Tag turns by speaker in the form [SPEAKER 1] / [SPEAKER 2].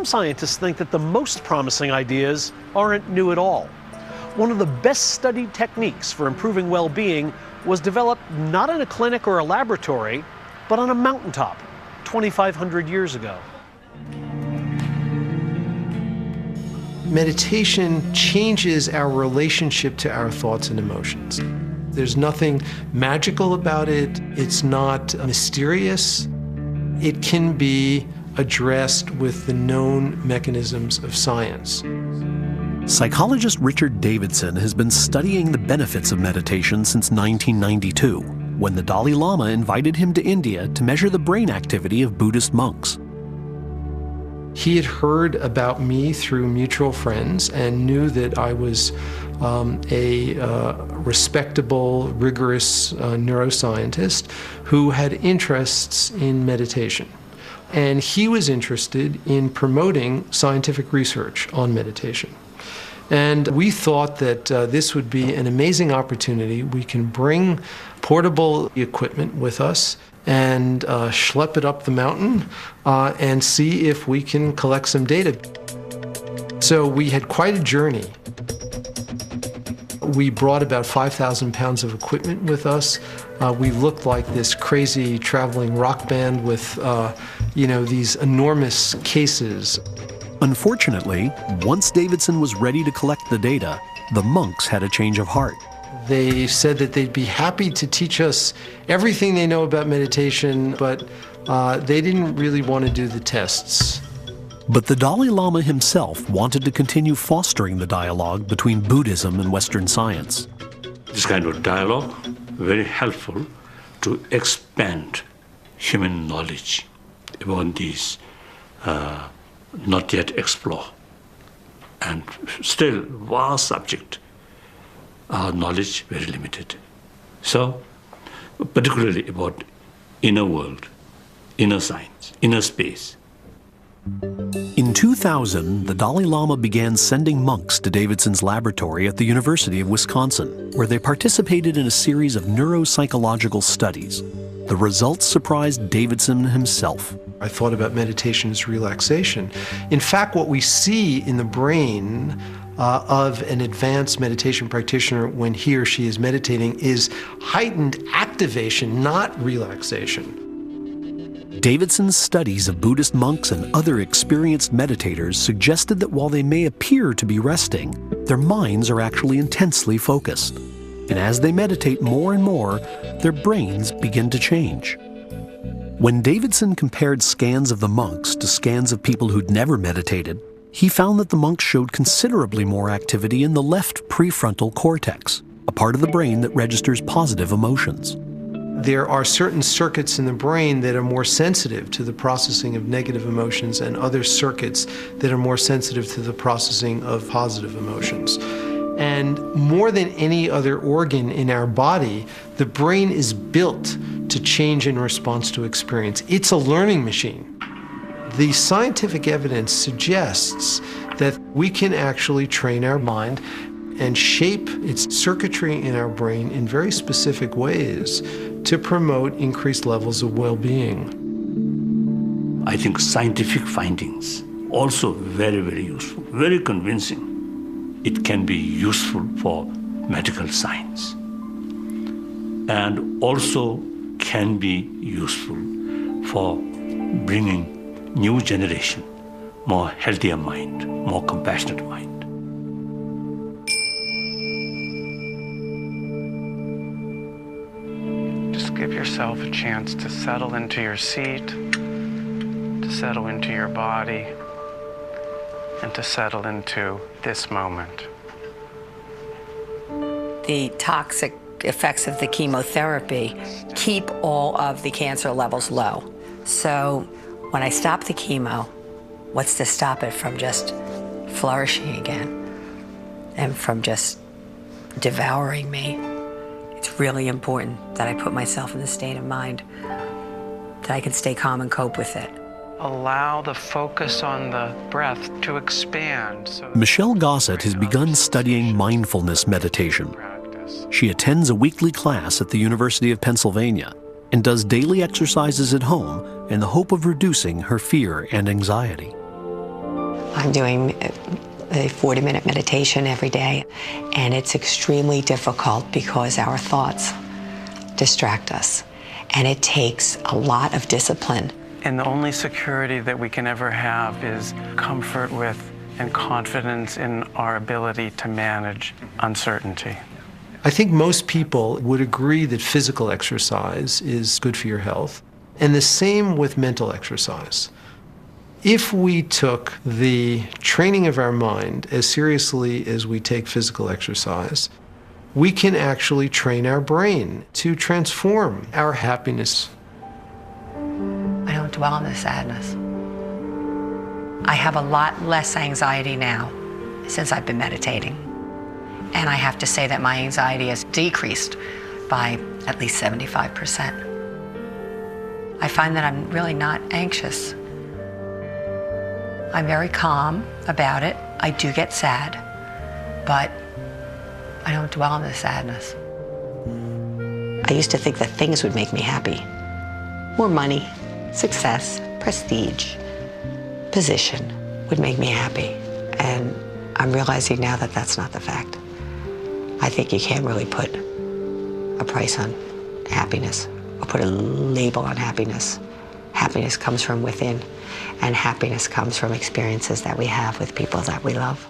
[SPEAKER 1] some scientists think that the most promising ideas aren't new at all. One of the best studied techniques for improving well-being was developed not in a clinic or a laboratory, but on a mountaintop 2,500 years ago.
[SPEAKER 2] Meditation changes our relationship to our thoughts and emotions. There's nothing magical about it. It's not mysterious. It can be addressed with the known mechanisms of science.
[SPEAKER 3] Psychologist Richard Davidson has been studying the benefits of meditation since 1992, when the Dalai Lama invited him to India to measure the brain activity of Buddhist monks.
[SPEAKER 2] He had heard about me through mutual friends and knew that I was a respectable, rigorous neuroscientist who had interests in meditation. And he was interested in promoting scientific research on meditation. And we thought that this would be an amazing opportunity. We can bring portable equipment with us and schlep it up the mountain and see if we can collect some data. So we had quite a journey. We brought about 5,000 pounds of equipment with us. We looked like this crazy traveling rock band with, these enormous cases.
[SPEAKER 3] Unfortunately, once Davidson was ready to collect the data, the monks had a change of heart.
[SPEAKER 2] They said that they'd be happy to teach us everything they know about meditation, but they didn't really want to do the tests.
[SPEAKER 3] But the Dalai Lama himself wanted to continue fostering the dialogue between Buddhism and Western science.
[SPEAKER 4] This kind of dialogue, very helpful to expand human knowledge about these not yet explored and still vast subject. Our knowledge very limited. So, particularly about inner world, inner science, inner space.
[SPEAKER 3] In 2000, the Dalai Lama began sending monks to Davidson's laboratory at the University of Wisconsin, where they participated in a series of neuropsychological studies. The results surprised Davidson himself.
[SPEAKER 2] I thought about meditation as relaxation. In fact, what we see in the brain of an advanced meditation practitioner when he or she is meditating is heightened activation, not relaxation.
[SPEAKER 3] Davidson's studies of Buddhist monks and other experienced meditators suggested that while they may appear to be resting, their minds are actually intensely focused. And as they meditate more and more, their brains begin to change. When Davidson compared scans of the monks to scans of people who'd never meditated, he found that the monks showed considerably more activity in the left prefrontal cortex, a part of the brain that registers positive emotions.
[SPEAKER 2] There are certain circuits in the brain that are more sensitive to the processing of negative emotions and other circuits that are more sensitive to the processing of positive emotions. And more than any other organ in our body, the brain is built to change in response to experience. It's a learning machine. The scientific evidence suggests that we can actually train our mind and shape its circuitry in our brain in very specific ways to promote increased levels of well-being.
[SPEAKER 4] I think scientific findings also very, very useful, very convincing. It can be useful for medical science and also can be useful for bringing new generation, more healthier mind, more compassionate mind.
[SPEAKER 5] Just give yourself a chance to settle into your seat, to settle into your body, and to settle into this moment.
[SPEAKER 6] The toxic effects of the chemotherapy keep all of the cancer levels low. So when I stop the chemo, what's to stop it from just flourishing again and from just devouring me? It's really important that I put myself in the state of mind that I can stay calm and cope with it.
[SPEAKER 5] Allow the focus on the breath to expand.
[SPEAKER 3] Michelle Gossett has begun studying mindfulness meditation. She attends a weekly class at the University of Pennsylvania and does daily exercises at home in the hope of reducing her fear and anxiety.
[SPEAKER 6] I'm doing a 40-minute meditation every day, and it's extremely difficult because our thoughts distract us, and it takes a lot of discipline.
[SPEAKER 5] And the only security that we can ever have is comfort with and confidence in our ability to manage uncertainty.
[SPEAKER 2] I think most people would agree that physical exercise is good for your health, and the same with mental exercise. If we took the training of our mind as seriously as we take physical exercise, we can actually train our brain to transform our happiness.
[SPEAKER 6] I don't dwell on the sadness. I have a lot less anxiety now since I've been meditating. And I have to say that my anxiety has decreased by at least 75%. I find that I'm really not anxious. I'm very calm about it. I do get sad, but I don't dwell on the sadness. I used to think that things would make me happy. More money, success, prestige, position would make me happy. And I'm realizing now that that's not the fact. I think you can't really put a price on happiness or put a label on happiness. Happiness comes from within, and happiness comes from experiences that we have with people that we love.